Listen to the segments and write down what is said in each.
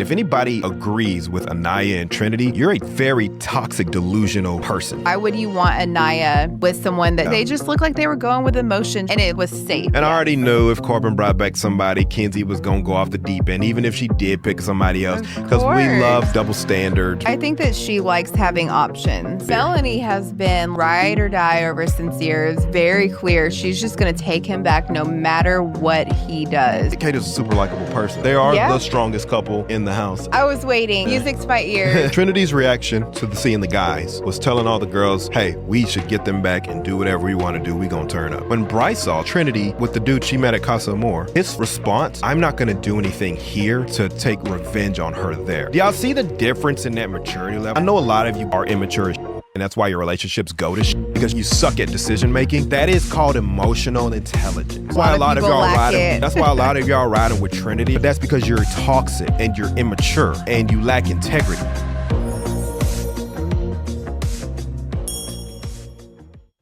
If anybody agrees with Aniya and Trinity, you're a very toxic, delusional person. Why would you want Aniya with someone that they just looked like they were going with emotion and it was safe? And I already knew if Corbin brought back somebody, Kenzie was going to go off the deep end, even if she did pick somebody else, because we love double standard. I think that she likes having options. Melanie has been ride or die over Sincere. It's very clear. She's just going to take him back no matter what he does. Kayda's a super likable person. They are the strongest couple in the house. I was waiting. Music to my ears. Trinity's reaction to seeing the guys was telling all the girls, hey, we should get them back and do whatever we want to do. We gonna turn up. When Bryce saw Trinity with the dude she met at Casa Amor, his response, I'm not gonna do anything here to take revenge on her there. Do y'all see the difference in that maturity level? I know a lot of you are immature as and that's why your relationships go to because you suck at decision making. That is called emotional intelligence. That's why a lot of y'all riding. That's why a lot of y'all riding with Trinity. But that's because you're toxic and you're immature and you lack integrity.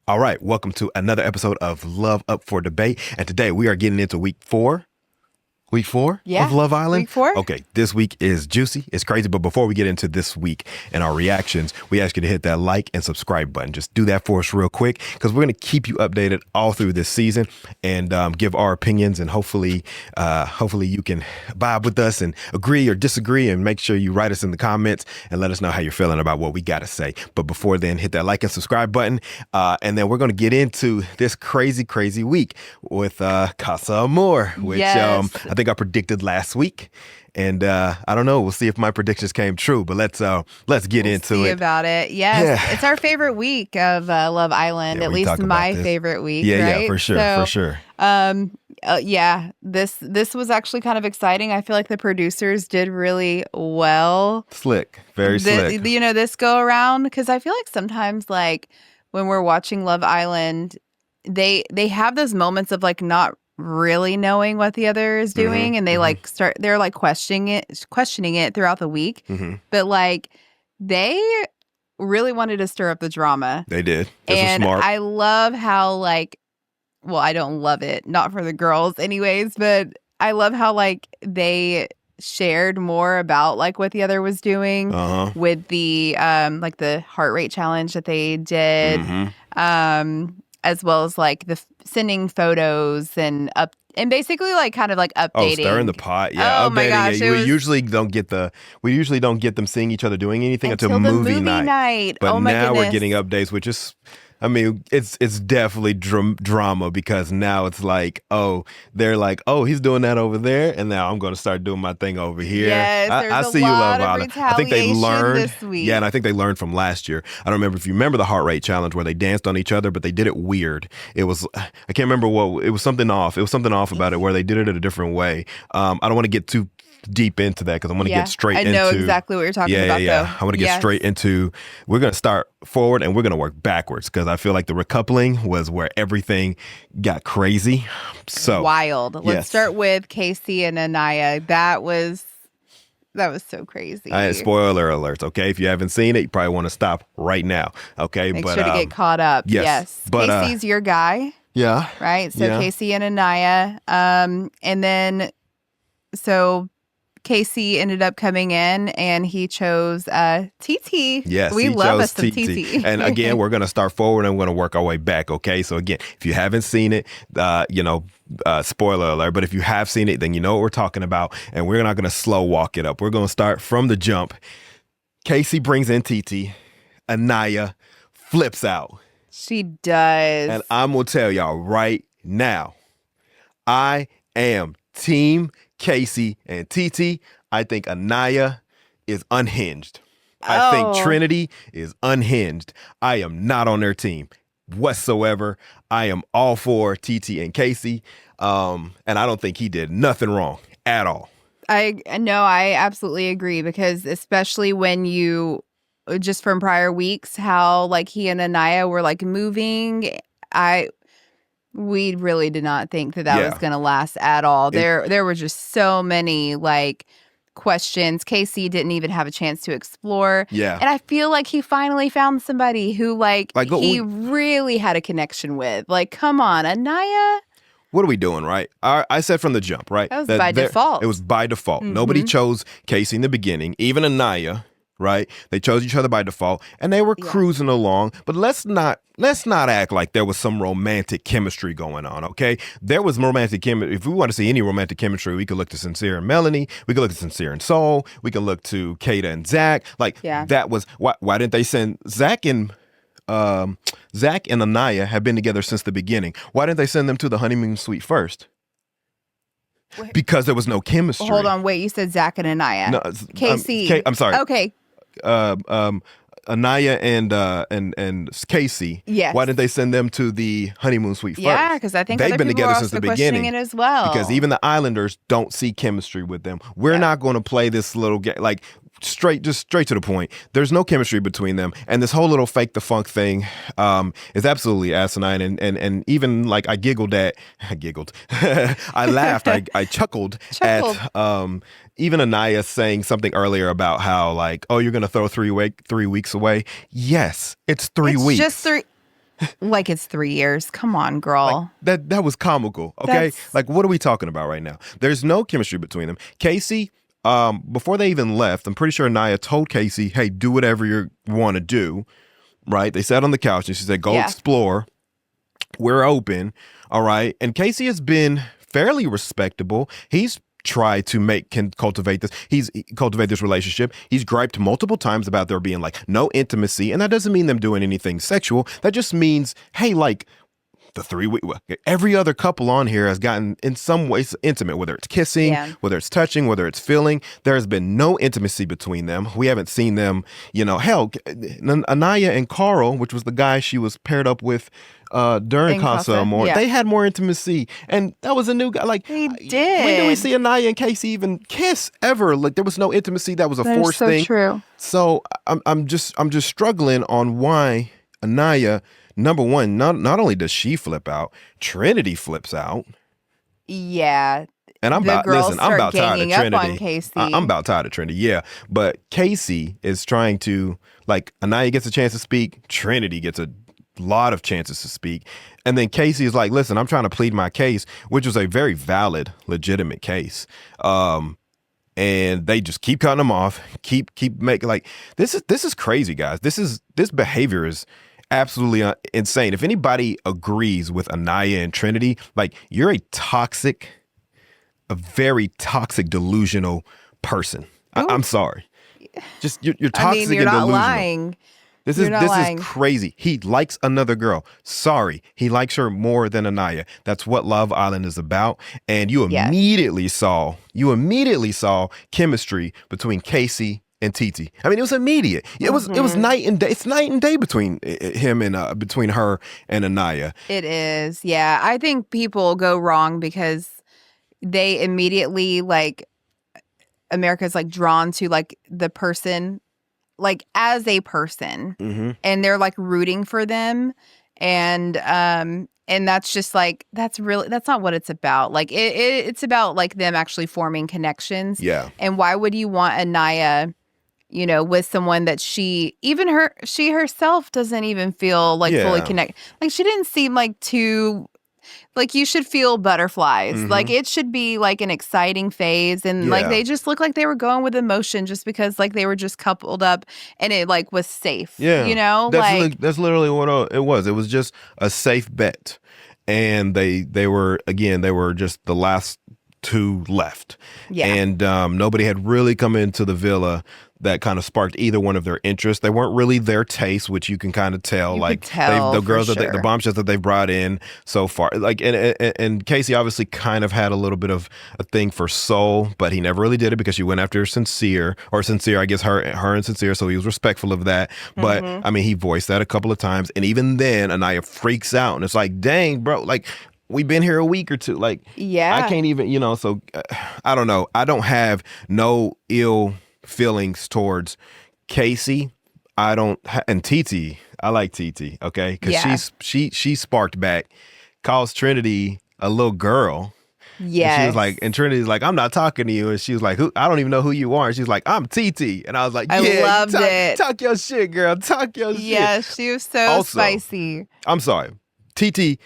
All right, welcome to another episode of Love Up for Debate, and today we are getting into week four. Week four of Love Island? Week 4. Okay, this week is juicy. It's crazy. But before we get into this week and our reactions, we ask you to hit that like and subscribe button. Just do that for us real quick because we're going to keep you updated all through this season and give our opinions. And hopefully you can vibe with us and agree or disagree and make sure you write us in the comments and let us know how you're feeling about what we got to say. But before then, hit that like and subscribe button. And then we're going to get into this crazy, crazy week with Casa Amor, which I think I predicted last week, and I don't know. We'll see if my predictions came true. But let's get into it. About it. Yes, it's our favorite week of Love Island. At least my favorite week. Yeah, for sure. This was actually kind of exciting. I feel like the producers did really well. Slick, very slick. This go around because I feel like sometimes like when we're watching Love Island, they have those moments of like not really knowing what the other is doing and they're like questioning it throughout the week. But like they really wanted to stir up the drama. They did. This was smart. I love how I don't love it, not for the girls anyways, but I love how like they shared more about like what the other was doing with the like the heart rate challenge that they did. As well as like the sending photos and basically like kind of like updating. Oh, stirring the pot. Yeah. Oh my gosh. We usually don't get them seeing each other doing anything until the movie night. But oh my now goodness. we're getting updates, which is, I mean, it's definitely drama because now it's like, oh, they're like, oh, he's doing that over there, and now I'm going to start doing my thing over here. Yes, I see you, Love Island. I think they learned this week. Yeah, and I think they learned from last year. I don't remember if you remember the heart rate challenge where they danced on each other, but they did it weird. It was, I can't remember what, it was something off. It was something off about it where they did it in a different way. I don't want to get too deep into that because I want to get straight into. I know exactly what you're talking about. Though. I want to get straight into. We're going to start forward and we're going to work backwards because I feel like the recoupling was where everything got crazy. So wild. Let's start with Casey and Aniya. That was so crazy. Spoiler alerts. Okay, if you haven't seen it, you probably want to stop right now. Okay, make sure to get caught up. Yes. But, Casey's your guy. Yeah. Right. So Casey and Aniya, and then Casey ended up coming in and he chose Titi. Yes, we love us some Titi. And again, we're going to start forward and we're going to work our way back. Okay, so again, if you haven't seen it, spoiler alert. But if you have seen it, then you know what we're talking about. And we're not going to slow walk it up. We're going to start from the jump. Casey brings in Titi. Aniya flips out. She does. And I'm going to tell y'all right now, I am Team Casey and Titi. I think Aniya is unhinged. I think Trinity is unhinged. I am not on their team whatsoever. I am all for Titi and Casey. And I don't think he did nothing wrong at all. I absolutely agree because especially when you just from prior weeks, how like he and Aniya were like moving, we really did not think that was going to last at all. There were just so many like questions. Casey didn't even have a chance to explore. Yeah. And I feel like he finally found somebody who he really had a connection with. Like, come on, Aniya. what are we doing, right? I said from the jump, right? That was by default. It was by default. Nobody chose Casey in the beginning, even Aniya, right? They chose each other by default, and they were cruising along. But let's not act like there was some romantic chemistry going on, okay? There was romantic chemistry. If we want to see any romantic chemistry, we could look to Sincere and Melanie. We could look to Sincere and Soul. We can look to Kayda and Zach. That was why didn't they send Zach and Aniya have been together since the beginning. Why didn't they send them to the honeymoon suite first? Wait. Because there was no chemistry. Hold on, wait. You said Zach and Aniya. No, Casey. I'm sorry. Okay. Aniya and Casey. Yes. Why didn't they send them to the honeymoon suite first? Yeah, because I think they've been together since the beginning. It as well. Because even the Islanders don't see chemistry with them. We're not going to play this little game like straight to the point. There's no chemistry between them, and this whole little fake the funk thing is absolutely asinine. And even like I laughed, I chuckled at even Aniya saying something earlier about how like, oh, you're gonna throw 3 weeks away. Yes, it's 3 weeks. Just 3. Like it's 3 years. Come on, girl. Like, that was comical. Okay, like what are we talking about right now? There's no chemistry between them. Casey. Before they even left, I'm pretty sure Aniya told Casey, hey, do whatever you want to do, right? They sat on the couch and she said, go explore. We're open, all right? And Casey has been fairly respectable. He's tried to cultivate this relationship. He's griped multiple times about there being like no intimacy, and that doesn't mean them doing anything sexual. That just means, hey, like, the 3 week, every other couple on here has gotten in some ways intimate, whether it's kissing, whether it's touching, whether it's feeling. There has been no intimacy between them. We haven't seen them, hell, Aniya and Carl, which was the guy she was paired up with during Casa Amor, they had more intimacy, and that was a new guy. Like, they did. When did we see Aniya and Casey even kiss ever? Like, there was no intimacy. That was a forced thing. True. So I'm just struggling on why Aniya. Number one, not only does she flip out, Trinity flips out. Yeah. And I'm about tired of Trinity. Casey. I'm about tired of Trinity, yeah. But Casey is trying to, like, Aniya gets a chance to speak, Trinity gets a lot of chances to speak. And then Casey is like, listen, I'm trying to plead my case, which was a very valid, legitimate case. And they just keep cutting them off, keep making, like, this is crazy, guys. This behavior is absolutely insane. If anybody agrees with Aniya and Trinity, like, you're a very toxic, delusional person. I'm sorry. Just you're toxic. I mean, you're and not delusional. Lying. This is crazy. He likes another girl. Sorry, he likes her more than Aniya. That's what Love Island is about. And you immediately saw chemistry between Casey and Titi. I mean, it was immediate. It was night and day. It's night and day between him and between her and Aniya. It is. Yeah, I think people go wrong because they immediately, like, America's like drawn to like the person, like, as a person, and they're like rooting for them, and that's just like, that's not what it's about. Like, it's about like them actually forming connections. Yeah. And why would you want Aniya, with someone that she herself doesn't even feel like fully connected? Like, she didn't seem like too. Like, you should feel butterflies. Like, it should be like an exciting phase, and like they just look like they were going with emotion just because like they were just coupled up and it like was safe. Yeah, that's literally what it was. It was just a safe bet, and they were just the last two left. Yeah, and nobody had really come into the villa that kind of sparked either one of their interests. They weren't really their taste, which you can kind of tell. The girls the bombshells that they've brought in so far. Like, and Casey obviously kind of had a little bit of a thing for Soul, but he never really did it because she went after Sincere, I guess her and Sincere. So he was respectful of that. But I mean, he voiced that a couple of times, and even then, Aniya freaks out, and it's like, dang, bro, like, we've been here a week or two. Like, I can't even, so I don't know. I don't have no ill feelings towards Casey. And Titi. I like Titi, okay? Because she sparked back, calls Trinity a little girl. Yeah. She was like, and Trinity's like, I'm not talking to you. And she was like, I don't even know who you are. And she's like, I'm Titi. And I was like, I loved it. Talk your shit, girl. Talk your shit. Yeah, she was so spicy. I'm sorry. Titi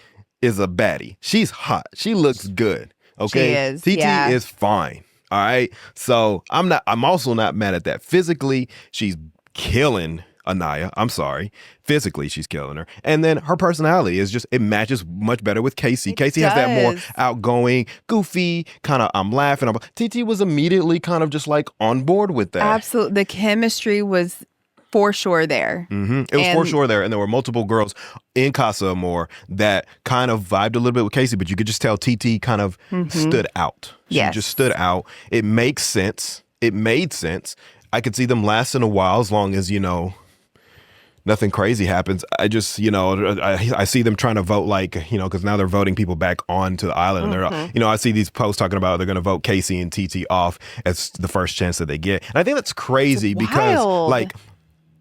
is a baddie. She's hot. She looks good. Okay. She is. Titi yeah. is fine. All right. So I'm also not mad at that. Physically, she's killing Aniya. I'm sorry. Physically, she's killing her. And then her personality is just, it matches much better with Casey. Casey has that more outgoing, goofy, kind of, I'm laughing. Titi was immediately kind of just like on board with that. Absolutely. The chemistry was for sure there. It was for sure there. And there were multiple girls in Casa Amor that kind of vibed a little bit with Casey, but you could just tell Titi kind of stood out. She just stood out. It makes sense. It made sense. I could see them lasting a while as long as, nothing crazy happens. I just, I see them trying to vote because now they're voting people back onto the island. And they're, I see these posts talking about they're going to vote Casey and Titi off as the first chance that they get. And I think that's crazy because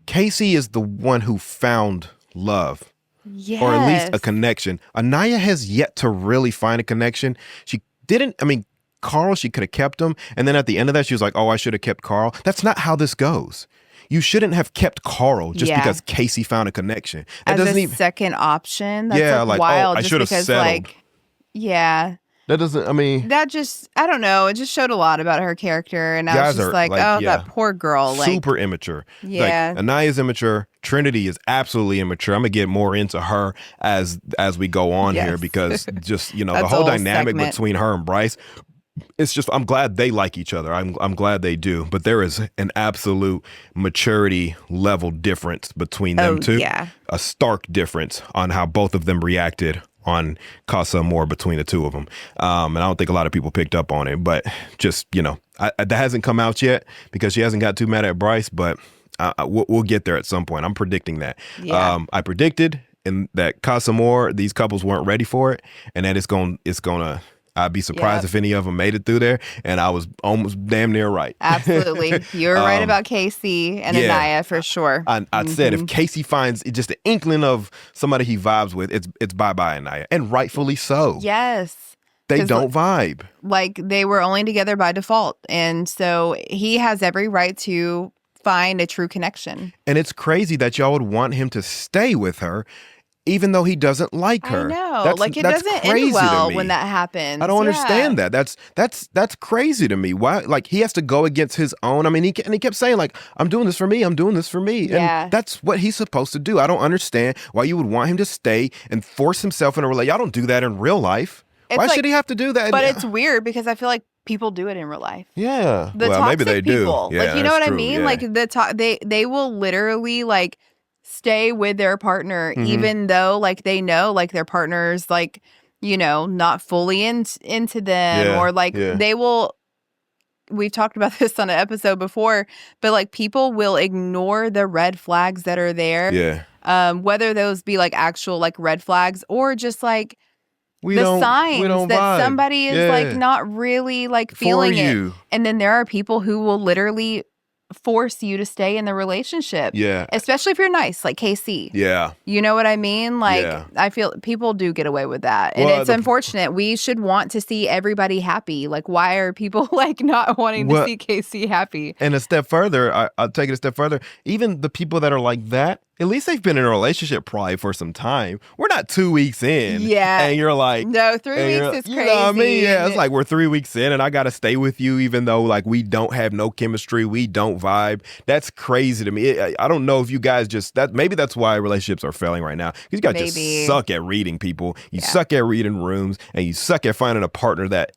Casey is the one who found love. Yes. Or at least a connection. Aniya has yet to really find a connection. She didn't, Carl, she could have kept him. And then at the end of that, she was like, oh, I should have kept Carl. That's not how this goes. You shouldn't have kept Carl just because Casey found a connection. That doesn't even second option. That's wild. I should have settled. That doesn't, that just, I don't know. It just showed a lot about her character. And I was just that poor girl. Super immature. Yeah. Aniya's immature. Trinity is absolutely immature. I'm going to get more into her as we go on here because just, the whole dynamic between her and Bryce, it's just, I'm glad they like each other. I'm glad they do. But there is an absolute maturity level difference between them two. Yeah. A stark difference on how both of them reacted on Casa Amor between the two of them. And I don't think a lot of people picked up on it, but just, that hasn't come out yet because she hasn't got too mad at Bryce, but we'll get there at some point. I'm predicting that. Yeah. I predicted that Casa Amor, these couples weren't ready for it, and that it's gonna I'd be surprised if any of them made it through there, and I was almost damn near right. Absolutely. You were right about Casey and Aniya for sure. I said if Casey finds just an inkling of somebody he vibes with, it's bye-bye Aniya, and rightfully so. Yes. They don't vibe. They were only together by default, and so he has every right to find a true connection. And it's crazy that y'all would want him to stay with her even though he doesn't like her. I know. That's it doesn't end well when that happens. I don't understand that. That's crazy to me. Why? He has to go against his own. He kept saying I'm doing this for me. I'm doing this for me. Yeah. And that's what he's supposed to do. I don't understand why you would want him to stay and force himself in a relationship. Y'all don't do that in real life. Why should he have to do that? But it's weird because I feel like people do it in real life. Yeah. Maybe they people. do. Yeah, you know what true. I mean? Yeah. They will literally stay with their partner even though they know their partner's not fully into them or they will. We've talked about this on an episode before, but people will ignore the red flags that are there. Yeah. Whether those be actual red flags or just signs we don't that vibe. somebody is not really feeling it. And then there are people who will literally force you to stay in the relationship. Yeah. Especially if you're nice, like KC. Yeah. You know what I mean? I feel people do get away with that. And it's unfortunate. We should want to see everybody happy. Why are people not wanting to see KC happy? And a step further, I'll take it a step further. Even the people that are like that, at least they've been in a relationship probably for some time. We're not 2 weeks in. Yeah. And you're like... No, 3 weeks is crazy. You know what I mean? Yeah, it's we're 3 weeks in and I got to stay with you even though we don't have no chemistry. We don't vibe. That's crazy to me. I don't know if you guys maybe that's why relationships are failing right now. Because you guys just suck at reading people. You suck at reading rooms and you suck at finding a partner that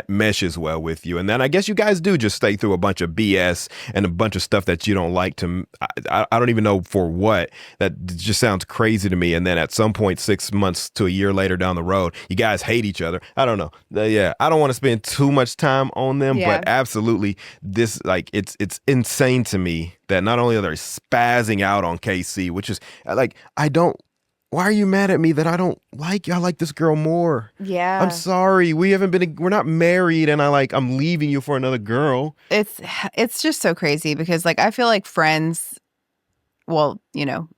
meshes well with you. And then I guess you guys do just stay through a bunch of BS and a bunch of stuff that you don't like to, I don't even know for what. That just sounds crazy to me. And then at some point, 6 months to a year later down the road, you guys hate each other. I don't know. Yeah, I don't want to spend too much time on them, but absolutely this, it's insane to me that not only are they spazzing out on KC, which is why are you mad at me that I don't like you? I like this girl more. Yeah. I'm sorry. We're not married and I'm leaving you for another girl. It's just so crazy because I feel like friends well,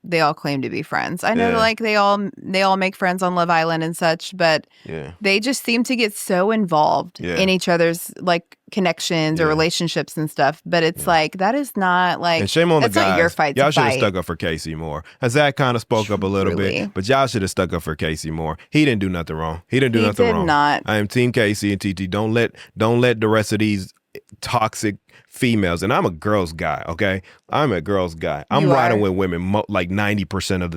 they all claim to be friends. I know Yeah. like they all make friends on Love Island and such, but they just seem to get so involved in each other's like connections or relationships and stuff. But it's like, that is not like, and shame on the guys. Not your fight. Y'all should have stuck up for Casey more. Zach kind of spoke up a little bit, but y'all should have stuck up for Casey more. He didn't do nothing wrong. He did not. I am Team Casey and Titi. Don't let the rest of these toxic females, and I'm a girl's guy, okay? I'm a girl's guy. I'm riding with women like 95% of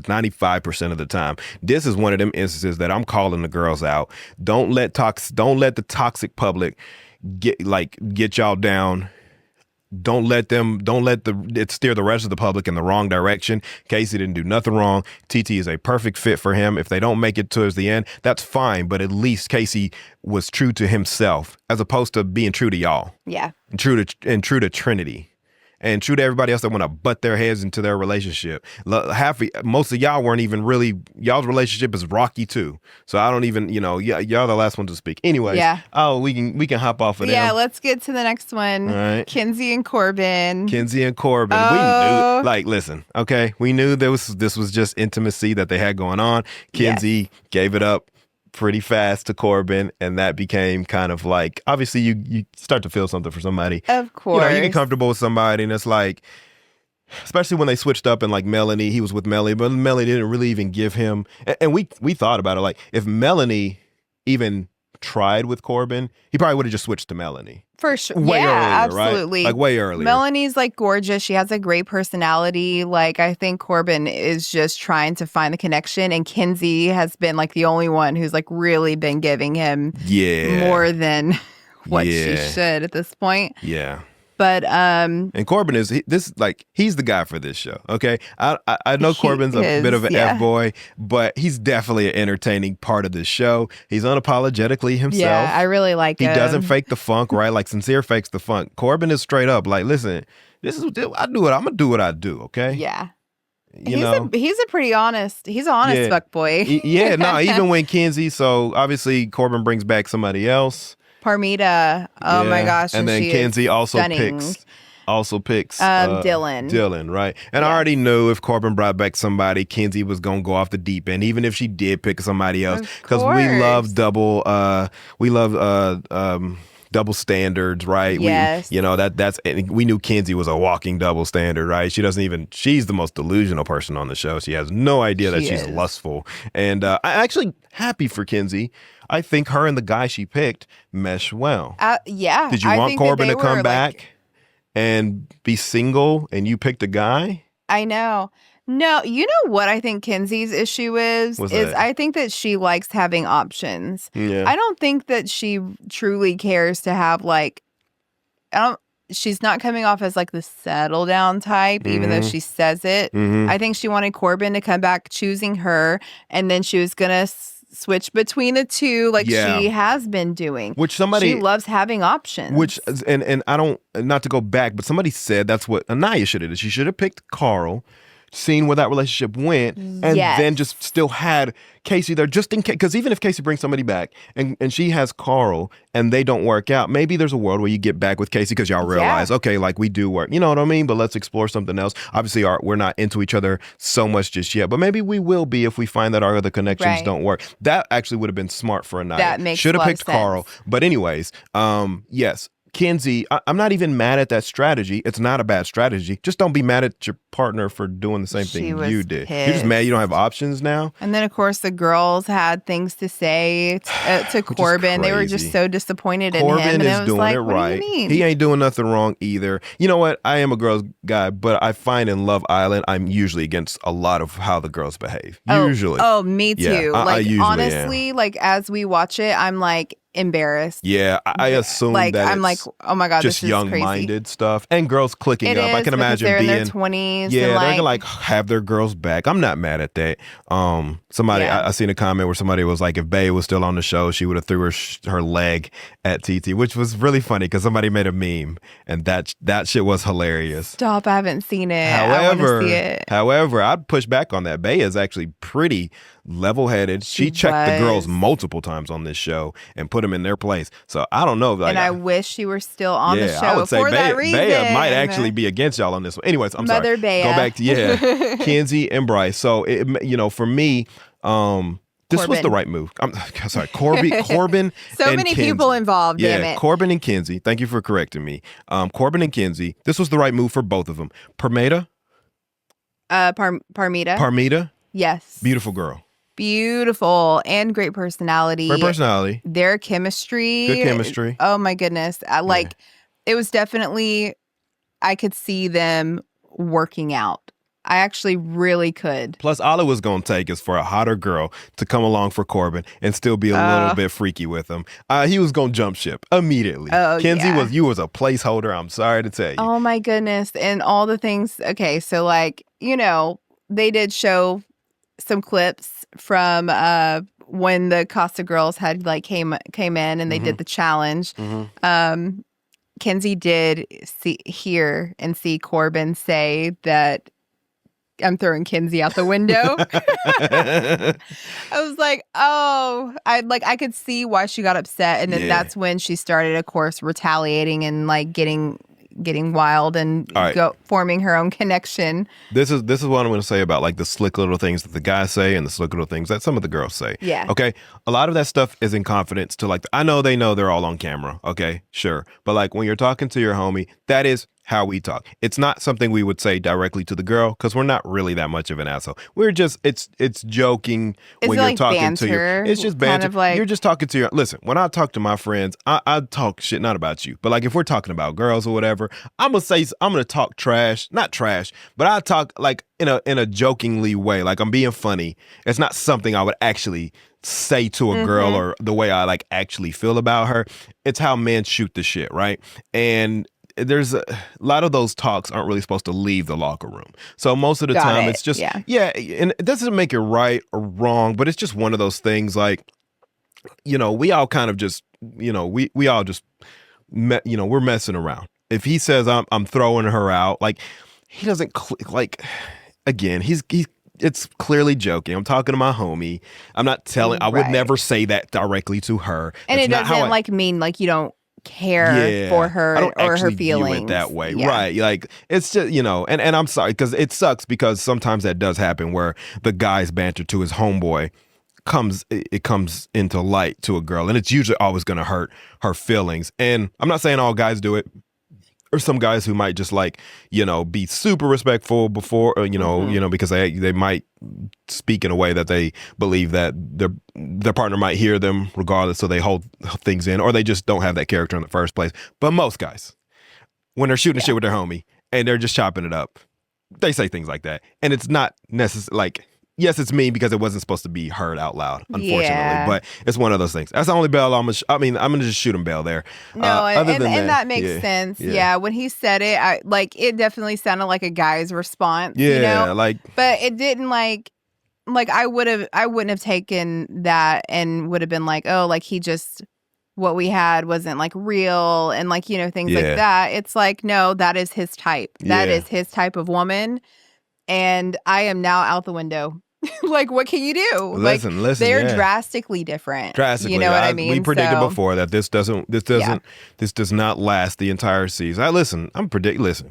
the time. This is one of them instances that I'm calling the girls out. Don't let the toxic public get y'all down. Don't let it steer the rest of the public in the wrong direction. Casey didn't do nothing wrong. Titi is a perfect fit for him. If they don't make it towards the end, that's fine. But at least Casey was true to himself as opposed to being true to y'all. Yeah. And true to Trinity. And true to everybody else that want to butt their heads into their relationship. Most of y'all weren't even really, y'all's relationship is rocky too. So I don't even, y'all the last one to speak. Anyways, we can hop off of them. Yeah, let's get to the next one. All right. Kenzie and Corbin. Oh. We knew, listen, okay, we knew this was just intimacy that they had going on. Kenzie gave it up pretty fast to Corbin, and that became kind of like, obviously you start to feel something for somebody. Of course. You get comfortable with somebody, and it's like, especially when they switched up and like Melanie, he was with Melanie, but Melanie didn't really even give him, and we thought about it, like if Melanie even tried with Corbin, he probably would have just switched to Melanie. For sure. Way earlier, absolutely. Right? Like way earlier. Melanie's like gorgeous. She has a great personality. Like I think Corbin is just trying to find the connection, and Kenzie has been like the only one who's like really been giving him more than what she should at this point. Yeah. But and Corbin he's the guy for this show. Okay, I know Corbin's a bit of an F-boy, but he's definitely an entertaining part of this show. He's unapologetically himself. Yeah, I really like him. He doesn't fake the funk, right? Like Sincere fakes the funk. Corbin is straight up like, listen, I'm gonna do what I do. Okay. Yeah. He's a pretty honest. He's an honest fuck boy. Even when Kenzie. So obviously Corbin brings back somebody else. Parmida. Oh my gosh. And then Kenzie also picks Dylan, right? And I already knew if Corbin brought back somebody, Kenzie was gonna go off the deep end, even if she did pick somebody else. Because we love double standards, right? Yes. We knew Kenzie was a walking double standard, right? She's the most delusional person on the show. She has no idea that she's lustful. And I'm actually happy for Kenzie. I think her and the guy she picked mesh well. Yeah. Did you want Corbin to come back and be single and you picked a guy? I know. No, you know what I think Kenzie's issue is I think that she likes having options. Yeah. I don't think that she truly cares to have she's not coming off as like the settle down type, even though she says it. Mm-hmm. I think she wanted Corbin to come back choosing her, and then she was going to switch between the two like she has been doing. She loves having options. And I don't, not to go back, but somebody said that's what Aniya should have did. She should have picked Carl, seen where that relationship went, and then just still had Casey there just in case. Because even if Casey brings somebody back and she has Carl and they don't work out, maybe there's a world where you get back with Casey because y'all realize, okay, like we do work. You know what I mean? But let's explore something else. Obviously, we're not into each other so much just yet, but maybe we will be if we find that our other connections don't work. That actually would have been smart for Aniya. That makes Should have picked sense. Carl. But anyways, yes. Kenzie, I'm not even mad at that strategy. It's not a bad strategy. Just don't be mad at your partner for doing the same thing you did. Pissed. You're just mad you don't have options now. And then, of course, the girls had things to say to Corbin. They were just so disappointed in him. Corbin is doing it right. What do you mean? He ain't doing nothing wrong either. You know what? I am a girls guy, but I find in Love Island, I'm usually against a lot of how the girls behave. Usually. Oh, me too. Yeah, I usually honestly, am. like as we watch it, I'm like embarrassed. Yeah, I assume that I'm like, oh my God, just this is young-minded stuff and girls clicking up. I can imagine they're being in their 20s. Yeah, and they're gonna like have their girls back. I'm not mad at that. I seen a comment where somebody was like, if Bae was still on the show, she would have threw her leg at Titi, which was really funny because somebody made a meme and that shit was hilarious. Stop! I haven't seen it. I want to see it. However, I'd push back on that. Bae is actually pretty level-headed. She checked the girls multiple times on this show and put them in their place. So I don't know. Like, and I wish she were still on the show I would say for that reason. Bea might actually be against y'all on this one. Anyways, I'm Mother sorry. Bea. Go back to, Kenzie and Bryce. So, for me, this was the right move. I'm sorry, Corbin so and many Kenzie. people involved, damn it. Corbin and Kenzie. Thank you for correcting me. Corbin and Kenzie. This was the right move for both of them. Parmida? Parmida. Parmida? Yes. Beautiful girl. Beautiful and great personality. Great personality. Their chemistry. Good chemistry. Oh my goodness. It was definitely, I could see them working out. I actually really could. Plus, all it was going to take is for a hotter girl to come along for Corbin and still be a little bit freaky with him. He was going to jump ship immediately. Kenzie was a placeholder. I'm sorry to tell you. Oh my goodness. And all the things. Okay. So they did show some clips from when the Casa girls had came in and they did the challenge. Kenzie did hear and see Corbin say that I'm throwing Kenzie out the window. I was like, oh, I could see why she got upset. And then that's when she started, of course, retaliating and getting wild and forming her own connection. This is what I'm going to say about the slick little things that the guys say and the slick little things that some of the girls say. Yeah. Okay. A lot of that stuff is in confidence to I know they know they're all on camera. Okay. Sure. But when you're talking to your homie, that is how we talk. It's not something we would say directly to the girl because we're not really that much of an asshole. We're just, it's joking when you're talking banter, to your, it's just banter. Kind of you're just talking to your, listen, when I talk to my friends, I talk shit, not about you, but if we're talking about girls or whatever, I'm going to talk trash, not trash, but I talk in a jokingly way. I'm being funny. It's not something I would actually say to a girl or the way I actually feel about her. It's how men shoot the shit, right? And there's a lot of those talks aren't really supposed to leave the locker room. So most of the time it's just, and it doesn't make it right or wrong, but it's just one of those things we all kind of just, we all just, we're messing around. If he says I'm throwing her out, he doesn't, again, it's clearly joking. I'm talking to my homie. I'm not telling, I would never say that directly to her. And it doesn't mean you don't care for her or her feelings. View it that way, right? It's just and I'm sorry because it sucks because sometimes that does happen where the guy's banter to his homeboy comes into light to a girl, and it's usually always going to hurt her feelings. And I'm not saying all guys do it. Or some guys who might just be super respectful before, because they might speak in a way that they believe that their partner might hear them regardless, so they hold things in, or they just don't have that character in the first place. But most guys, when they're shooting shit with their homie and they're just chopping it up, they say things like that, and it's not necessarily yes, it's mean because it wasn't supposed to be heard out loud, unfortunately. But it's one of those things. That's the only bail I'm gonna just shoot him bail there. No, and that makes sense. Yeah, when he said it, it definitely sounded like a guy's response. Yeah, but it didn't I wouldn't have taken that and would have been he just what we had wasn't real and things like that. It's no, that is his type. That is his type of woman. And I am now out the window. What can you do? Listen. They're drastically different. Drastically, you know what I mean? We predicted before that this does not last the entire season. Listen,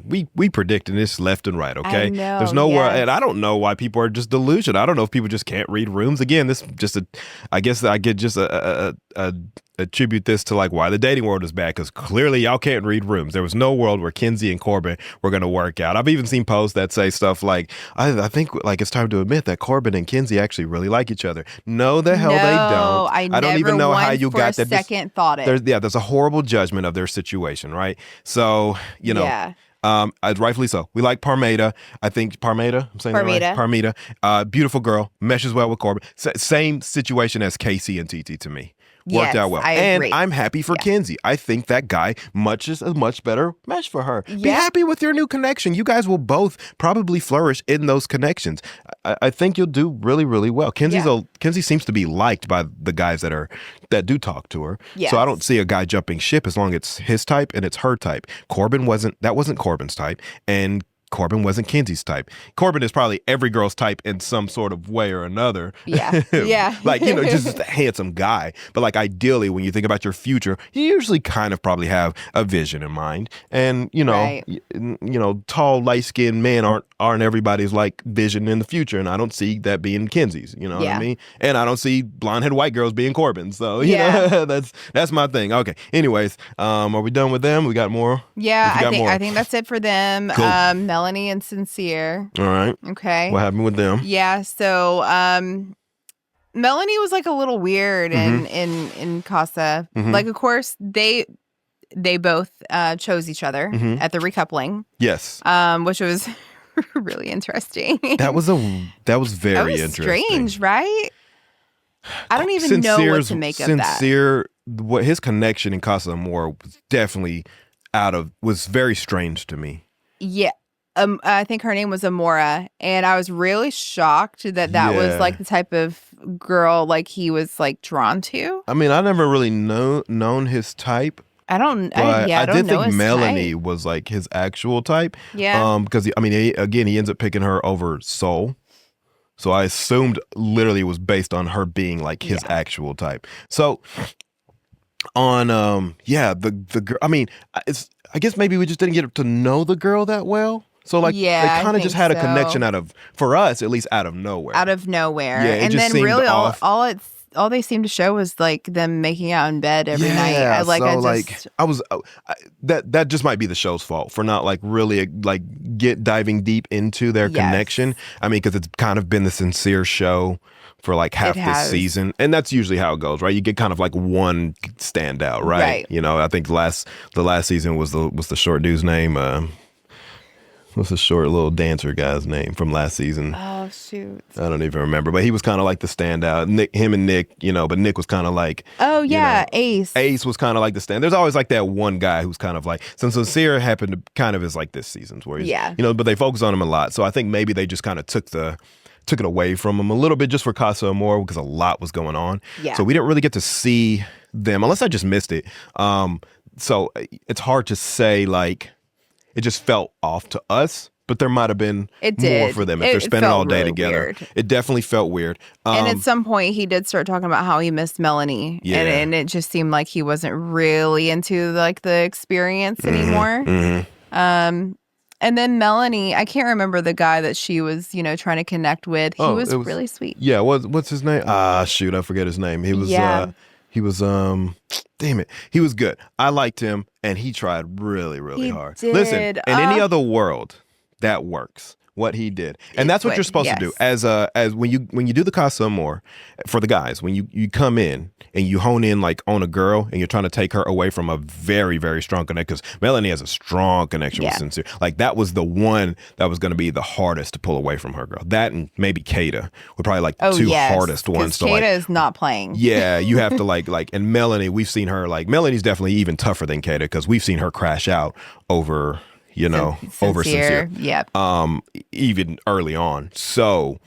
we predicting this left and right. Okay, I know, there's no world, and I don't know why people are just delusional. I don't know if people just can't read rooms. Again, this just I guess I get just attribute this to why the dating world is bad, because clearly y'all can't read rooms. There was no world where Kenzie and Corbin were going to work out. I've even seen posts that say stuff I think it's time to admit that Corbin and Kenzie actually really like each other. No, the hell they don't. I don't even know how you got that. Second thought it. There's a horrible judgment of their situation, right? So rightfully so. We like Parmida. I think Parmida. I'm saying Parmida. That right? Parmida. Beautiful girl. Meshes well with Corbin. Same situation as Casey and Titi to me. Worked out well. I agree. And I'm happy for Kenzie. I think that guy is a much better match for her. Be happy with your new connection. You guys will both probably flourish in those connections. I think you'll do really, really well. Kenzie seems to be liked by the guys that do talk to her. Yes. So I don't see a guy jumping ship as long as it's his type and it's her type. That wasn't Corbin's type. And Corbin wasn't Kenzie's type. Corbin is probably every girl's type in some sort of way or another. Yeah. Yeah. Like, just a handsome guy. But like ideally, when you think about your future, you usually kind of probably have a vision in mind. And, Right. tall, light-skinned men aren't everybody's like vision in the future. And I don't see that being Kenzie's, you know what I mean? And I don't see blonde-headed white girls being Corbin. So, you know, that's my thing. Okay. Anyways, are we done with them? We got more? Yeah, I think that's it for them. Cool. Melanie and Sincere. All right. Okay. What happened with them? Yeah, so Melanie was like a little weird in Casa. Like, of course, they both chose each other at the recoupling. Yes. Which was really interesting. That was very interesting. Strange, right? I don't even know what to make of that. Sincere, what his connection in Casa Amor was definitely was very strange to me. Yeah. I think her name was Amora, and I was really shocked that was like the type of girl like he was like drawn to. I mean, I never really known his type. I don't know think Melanie type. was like his actual type. Yeah. Because he ends up picking her over Soul. So I assumed literally it was based on her being like his actual type. So on the girl, I mean, I guess maybe we just didn't get to know the girl that well. So like they kind of just had a connection for us at least out of nowhere. Out of nowhere. Yeah, and then really all they seemed to show was like them making out in bed every night. That just might be the show's fault for not like really like diving deep into their connection. I mean, because it's kind of been the Sincere show for like half this season, and that's usually how it goes, right? You get kind of like one standout, right? You know, I think the last season was the short dude's name. What's the short little dancer guy's name from last season? Oh, shoot. I don't even remember, but he was kind of like the standout. Him and Nick, but Nick was kind of like... Oh, yeah, Ace. Ace was kind of like the stand. There's always like that one guy who's kind of like... Since Sincere happened to kind of is like this season's where he's... but they focus on him a lot. So I think maybe they just kind of took it away from him a little bit just for Casa Amor because a lot was going on. Yeah. So we didn't really get to see them, unless I just missed it. So it's hard to say like... It just felt off to us, but there might have been more for them if they're spending all day together. Weird. It definitely felt weird. And at some point, he did start talking about how he missed Melanie, and it just seemed like he wasn't really into like the experience anymore. And then Melanie, I can't remember the guy that she was, trying to connect with. He was really sweet. Yeah, what's his name? Shoot, I forget his name. He was. He was, damn it. He was good. I liked him, and he tried really, really hard. Did. Listen, in any other world, that works. What he did, and that's what you're supposed to do as when you do the Casa Amor for the guys. When you come in and you hone in like on a girl and you're trying to take her away from a very, very strong connection, because Melanie has a strong connection with Sincere. Like that was the one that was going to be the hardest to pull away from her girl. That and maybe Kayda were probably like the two hardest ones. So Kayda is not playing. Yeah, you have to like and Melanie. We've seen her like Melanie's definitely even tougher than Kayda because we've seen her crash out over. Over Sincere. Yep. Even early on. So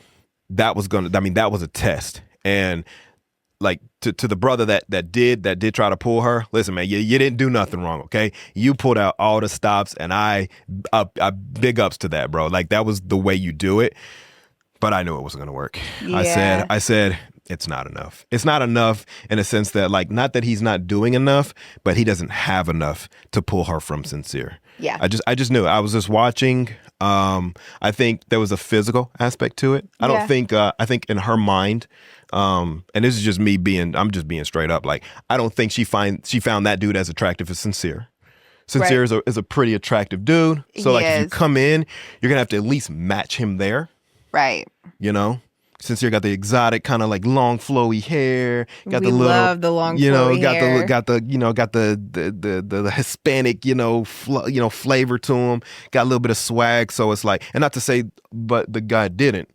that was that was a test. And like to the brother that did try to pull her, listen, man, you didn't do nothing wrong, okay? You pulled out all the stops, and I big ups to that, bro. Like that was the way you do it. But I knew it wasn't gonna work. Yeah. I said it's not enough. It's not enough in a sense that like not that he's not doing enough, but he doesn't have enough to pull her from Sincere. Yeah. I just knew it. I was just watching. I think there was a physical aspect to it. I don't think I think in her mind, and this is just me I'm just being straight up. Like I don't think she found that dude as attractive as Sincere. Sincere is a pretty attractive dude. So like if you come in, you're gonna have to at least match him there. Right. Sincere got the exotic kind of like long flowy hair. Got we love the long flowy hair. Got the Hispanic flavor to him. Got a little bit of swag. So it's like, and not to say, but the guy didn't.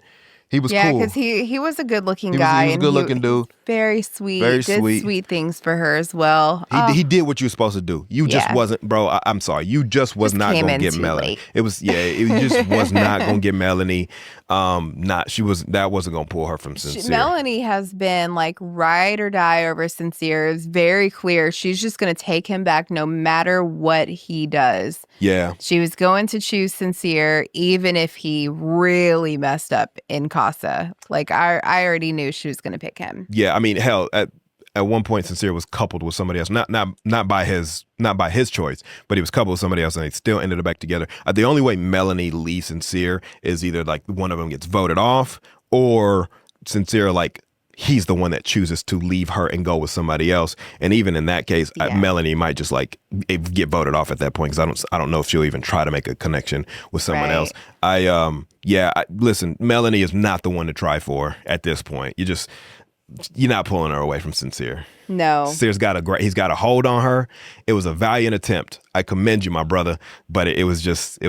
He was Yeah, cool. because he was a good-looking guy. He was a good-looking dude. Very sweet. Very did sweet things for her as well. He did what you were supposed to do. You just wasn't, bro. I'm sorry. You just was not going to get Melanie. Late. It just was not going to get Melanie. That wasn't going to pull her from Sincere. Melanie has been like ride or die over Sincere. It's very clear. She's just going to take him back no matter what he does. Yeah. She was going to choose Sincere even if he really messed up in Casa. Like I already knew she was going to pick him. Yeah, I mean, hell, at one point Sincere was coupled with somebody else. Not by his choice, but he was coupled with somebody else and they still ended up back together. The only way Melanie leaves Sincere is either like one of them gets voted off or Sincere like he's the one that chooses to leave her and go with somebody else. And even in that case, Melanie might just like get voted off at that point because I don't know if she'll even try to make a connection with someone else. Listen, Melanie is not the one to try for at this point. You're not pulling her away from Sincere. No. Sincere's he's got a hold on her. It was a valiant attempt. I commend you, my brother, but it was just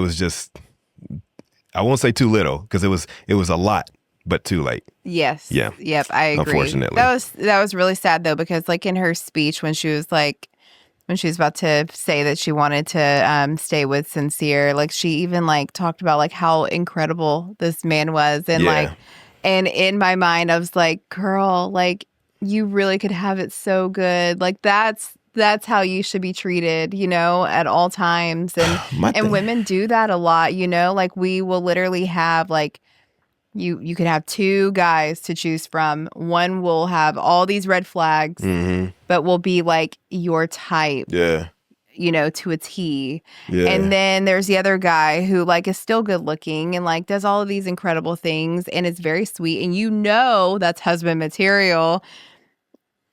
I won't say too little because it was a lot. But too late. Yes. Yeah. Yep. I agree. Unfortunately. That was really sad though, because like in her speech when she was about to say that she wanted to stay with Sincere, like she even like talked about like how incredible this man was. And and in my mind I was like, girl, like you really could have it so good. Like that's how you should be treated, at all times. And women do that a lot, like we will literally have like You could have two guys to choose from. One will have all these red flags, but will be like your type. Yeah. To a T. Yeah. And then there's the other guy who like is still good looking and like does all of these incredible things and is very sweet. And that's husband material.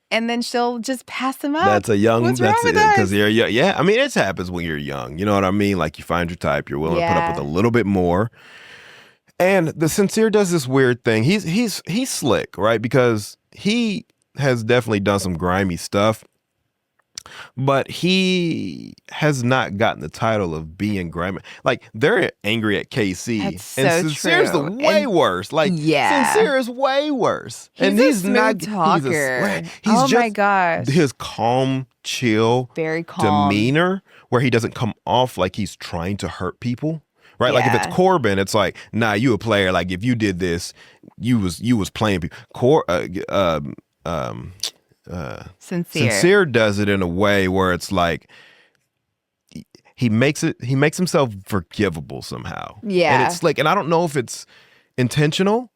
And then she'll just pass him up. That's a young. What's wrong with us? Because you're young. Yeah. I mean, it happens when you're young. You know what I mean? Like you find your type. You're willing to put up with a little bit more. And the Sincere does this weird thing. He's slick, right? Because he has definitely done some grimy stuff, but he has not gotten the title of being grimy. Like they're angry at KC, and Sincere's way worse. Like Sincere is way worse, he's not talker. He's my gosh, his calm, chill, very calm demeanor, where he doesn't come off like he's trying to hurt people. Right, like if it's Corbin, it's like, nah, you a player. Like if you did this, you was playing people. Sincere does it in a way where it's like he makes himself forgivable somehow. Yeah, and it's like, and I don't know if it's intentional.